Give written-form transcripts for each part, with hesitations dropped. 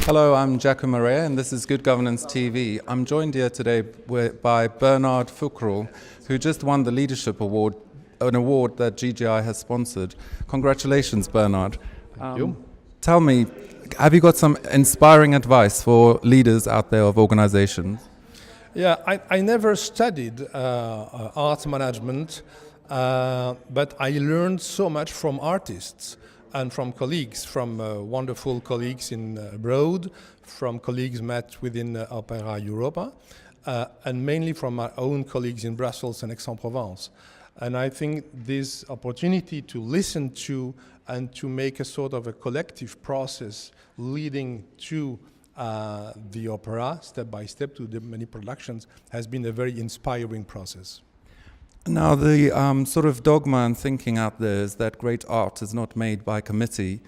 Hello, I'm Giacomo Maria, and this is Good Governance TV. I'm joined here today by Bernard Foccroulle, who just won the Leadership Award, an award that GGI has sponsored. Congratulations, Bernard. Thank you. Tell me, have you got some inspiring advice for leaders out there of organizations? Yeah, I never studied art management, but I learned so much from artists and from colleagues, from wonderful colleagues in abroad, from colleagues met within Opera Europa, and mainly from my own colleagues in Brussels and Aix-en-Provence. And I think this opportunity to listen to and to make a sort of a collective process leading to the opera, step by step, to the many productions, has been a very inspiring process. Now, the sort of dogma and thinking out there is that great art is not made by committee,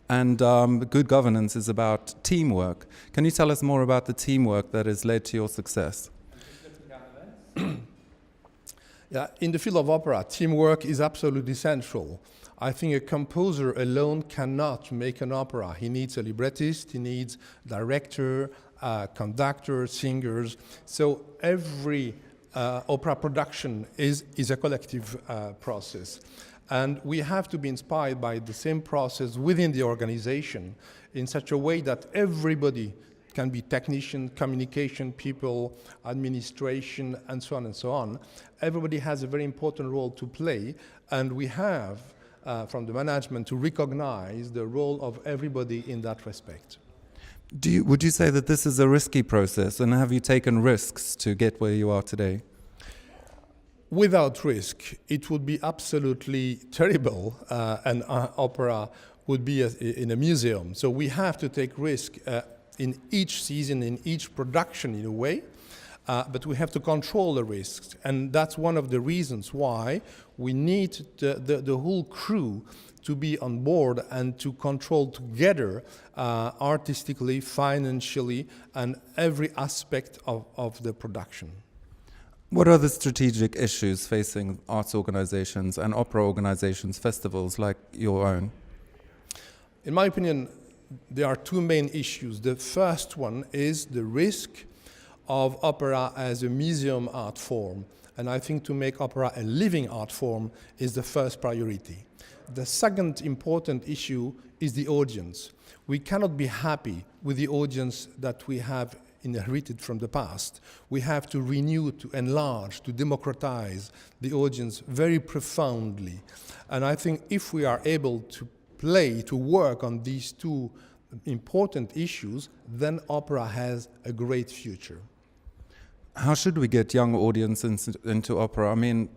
and good governance is about teamwork. Can you tell us more about the teamwork that has led to your success? Yeah, in the field of opera, teamwork is absolutely central. I think a composer alone cannot make an opera. He needs a librettist, he needs director, conductor, singers. So every opera production is a collective process. And we have to be inspired by the same process within the organization in such a way that everybody can be technician, communication people, administration, and so on and so on. Everybody has a very important role to play, and we have, from the management, to recognize the role of everybody in that respect. Would you say that this is a risky process, and have you taken risks to get where you are today? Without risk, it would be absolutely terrible, and opera would be in a museum. So we have to take risk in each season, in each production in a way, but we have to control the risks. And that's one of the reasons why we need the whole crew to be on board and to control together artistically, financially, and every aspect of the production. What are the strategic issues facing arts organizations and opera organizations, festivals like your own? In my opinion, there are two main issues. The first one is the risk of opera as a museum art form. And I think to make opera a living art form is the first priority. The second important issue is the audience. We cannot be happy with the audience that we have inherited from the past. We have to renew, to enlarge, to democratize the audience very profoundly. And I think if we are able to work on these two important issues, then opera has a great future. How should we get young audiences into opera? I mean,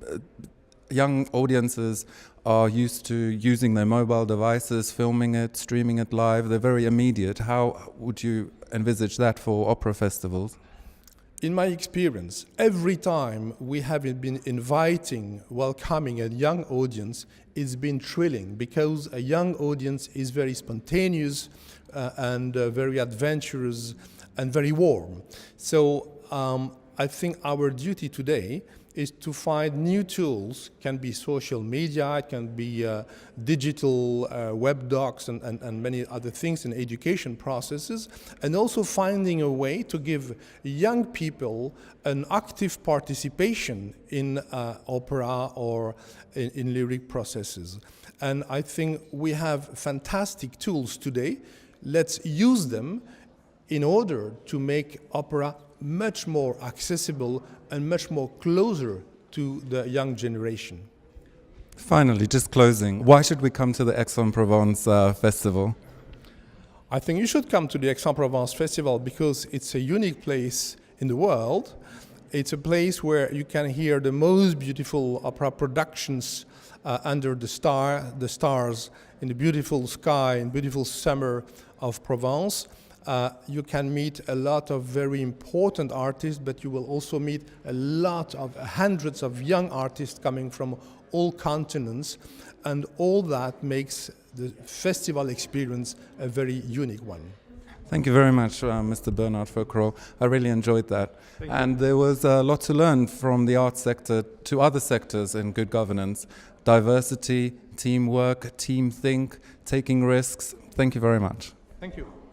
young audiences are used to using their mobile devices, filming it, streaming it live. They're very immediate. How would you envisage that for opera festivals? In my experience, every time we have been welcoming a young audience, it's been thrilling because a young audience is very spontaneous and very adventurous and very warm. So I think our duty today is to find new tools. It can be social media, it can be digital web docs and many other things in education processes, and also finding a way to give young people an active participation in opera or in lyric processes. And I think we have fantastic tools today. Let's use them in order to make opera much more accessible and much more closer to the young generation. Finally, just closing, why should we come to the Aix-en-Provence festival? I think you should come to the Aix-en-Provence festival because it's a unique place in the world. It's a place where you can hear the most beautiful opera productions under the stars in the beautiful sky and beautiful summer of Provence. You can meet a lot of very important artists, but you will also meet a lot of hundreds of young artists coming from all continents, and all that makes the festival experience a very unique one. Thank you very much, Mr. Bernard Foccroulle. I really enjoyed that. And there was a lot to learn from the arts sector to other sectors in good governance. Diversity, teamwork, team think, taking risks. Thank you very much. Thank you.